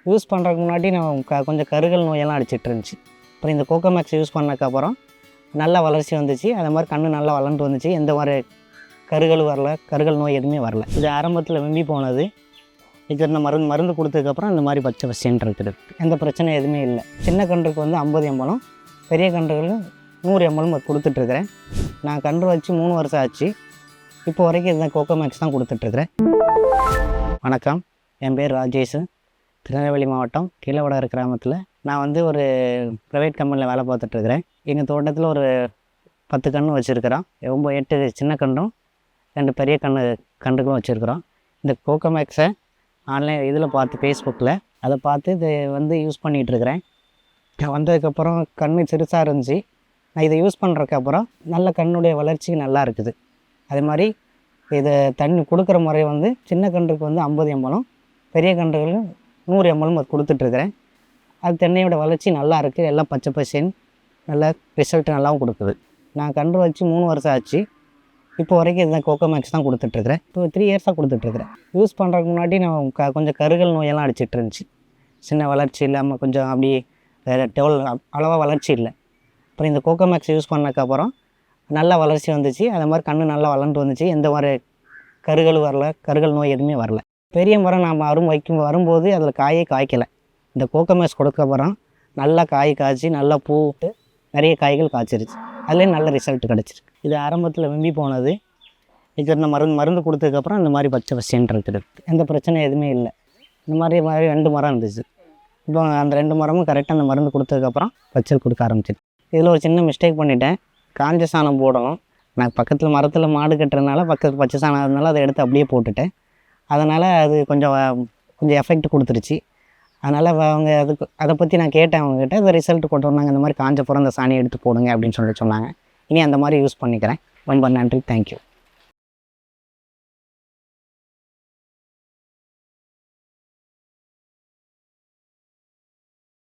Use பண்ணுறதுக்கு முன்னாடி நான் கொஞ்சம் கருகல் நோயெல்லாம் அடிச்சிட்டு இருந்துச்சு. அப்புறம் இந்த கோகோமேக்ஸ் யூஸ் பண்ணதுக்கப்புறம் நல்லா வளர்ச்சி வந்துச்சு. அதே மாதிரி கண்ணு நல்லா வளர்ந்து வந்துச்சு. எந்த மாதிரி கருகள் வரல, கருகல் நோய் எதுவுமே வரல. இது ஆரம்பத்தில் வெம்பி போனது. இது இந்த மருந்து கொடுத்ததுக்கப்புறம் இந்த மாதிரி பச்சை பசேன்னு இருக்குது. எந்த பிரச்சனையும் எதுவுமே இல்லை. சின்ன கன்றுக்கு வந்து 50 ml, பெரிய கன்றுகளுக்கு 100 ml கொடுத்துட்ருக்குறேன். நான் கன்று வச்சு 3 வருஷம் ஆச்சு. இப்போ வரைக்கும் இதுதான் கோகோமேக்ஸ் தான் கொடுத்துட்ருக்குறேன். வணக்கம், என் பேர் ராஜேஷ். திருநெல்வேலி மாவட்டம் கீழவடகர் கிராமத்தில் நான் வந்து ஒரு ப்ரைவேட் கம்பெனியில் வேலை பார்த்துட்ருக்குறேன். எங்கள் தோட்டத்தில் ஒரு 10 கன்று வச்சுருக்கிறோம். 8 சின்ன கன்றும் 2 பெரிய கன்றுகளும் வச்சுருக்குறோம். இந்த கோகோமேக்ஸை ஆன்லைன் இதில் பார்த்து ஃபேஸ்புக்கில் அதை பார்த்து இது வந்து யூஸ் பண்ணிகிட்ருக்கிறேன். வந்ததுக்கப்புறம் கன்று சிறுசாக இருந்துச்சு. நான் இதை யூஸ் பண்ணுறதுக்கப்புறம் நல்ல கண்ணுடைய வளர்ச்சி நல்லா இருக்குது. அதே மாதிரி இதை தண்ணி கொடுக்குற முறை வந்து சின்ன கன்றுக்கு வந்து 50 ml, பெரிய கன்றுகளுக்கு 100 ml கொடுத்துட்ருக்குறேன். அது தென்னையோட வளர்ச்சி நல்லா இருக்குது. எல்லாம் பச்சை பசேன்னு நல்ல ரிசல்ட் நல்லாவும் கொடுக்குது. நான் கன்று வச்சு 3 வருஷம் ஆச்சு. இப்போ வரைக்கும் இதுதான் கோகோமேக்ஸ் தான் கொடுத்துட்ருக்குறேன். இப்போ 3 இயர்ஸாக கொடுத்துட்ருக்குறேன். யூஸ் பண்ணுறதுக்கு முன்னாடி நான் கொஞ்சம் கருகல் நோயெல்லாம் அடிச்சிட்டு இருந்துச்சு. சின்ன வளர்ச்சி இல்லாமல் கொஞ்சம் அப்படி அளவாக வளர்ச்சி இல்லை. அப்புறம் இந்த கோகோமேக்ஸ் யூஸ் பண்ணதுக்கப்புறம் நல்லா வளர்ச்சி வந்துச்சு. அதே மாதிரி கண்ணு நல்லா வளர்ந்து வந்துச்சு. எந்த மாதிரி கருகள் வரல, கருகல் நோய் எதுவுமே வரல. பெரிய மரம் நாம் வரும்போது அதில் காயே காய்க்கலை. இந்த கோகோமேக்ஸ் கொடுக்கப்புறம் நல்லா காய் காய்ச்சி நல்லா பூ விட்டு நிறைய காய்கள் காய்ச்சிருச்சு. அதுலேயும் நல்ல ரிசல்ட் கிடச்சிருக்கு. இது ஆரம்பத்தில் வெம்பி போனது. இது இந்த மருந்து கொடுத்ததுக்கப்புறம் இந்த மாதிரி பச்சை பசேன்னு இருக்குது. எந்த பிரச்சனையும் எதுவுமே இல்லை. இந்த மாதிரி 2 மரம் இருந்துச்சு. இப்போ அந்த 2 மரமும் கரெக்டாக அந்த மருந்து கொடுத்ததுக்கப்புறம் பச்சை கொடுக்க ஆரம்பிச்சிது. இதில் ஒரு சின்ன மிஸ்டேக் பண்ணிட்டேன். காஞ்ச சாணம் போடணும். நான் பக்கத்தில் மரத்தில் மாடு கட்டுறதுனால பக்கத்து பச்சை சாணம் இருந்தனால அதை எடுத்து அப்படியே போட்டுட்டேன். அதனால் அது கொஞ்சம் எஃபெக்ட் கொடுத்துருச்சு. அதனால் அவங்க அதை பற்றி நான் கேட்டேன் அவங்ககிட்ட. இந்த ரிசல்ட் கொண்டு வந்தாங்க. இந்த மாதிரி காஞ்ச புறம் அந்த சாணியை எடுத்து போடுங்க அப்படின்னு சொன்னாங்க. இனி அந்த மாதிரி யூஸ் பண்ணிக்கிறேன். ரொம்ப நன்றி, தேங்க்யூ.